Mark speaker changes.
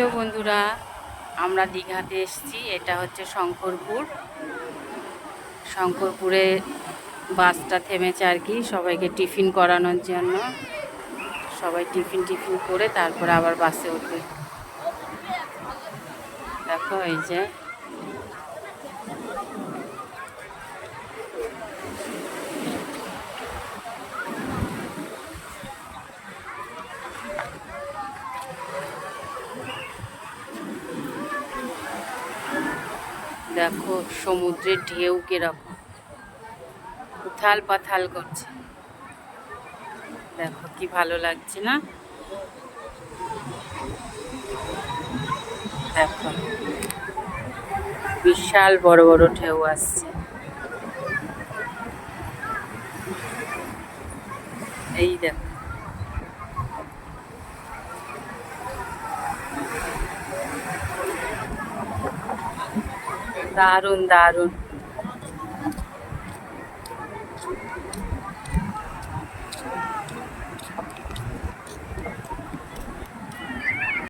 Speaker 1: Hello বন্ধুরা, আমরা দীঘাতে এসেছি। এটা হচ্ছে শঙ্করপুরে বাসটা থেমেছে আর কি, সবাইকে টিফিন করানোর জন্য। সবাই টিফিন করে তারপরে আবার বাসে উঠবে। দেখো এই যে দেখো সমুদ্রের ঢেউ কিরকম উথাল পাথাল করছে। দেখো কি ভালো লাগছে না? দেখো বিশাল বড় বড় ঢেউ আসছে। এই দেখো দারুণ দারুণ।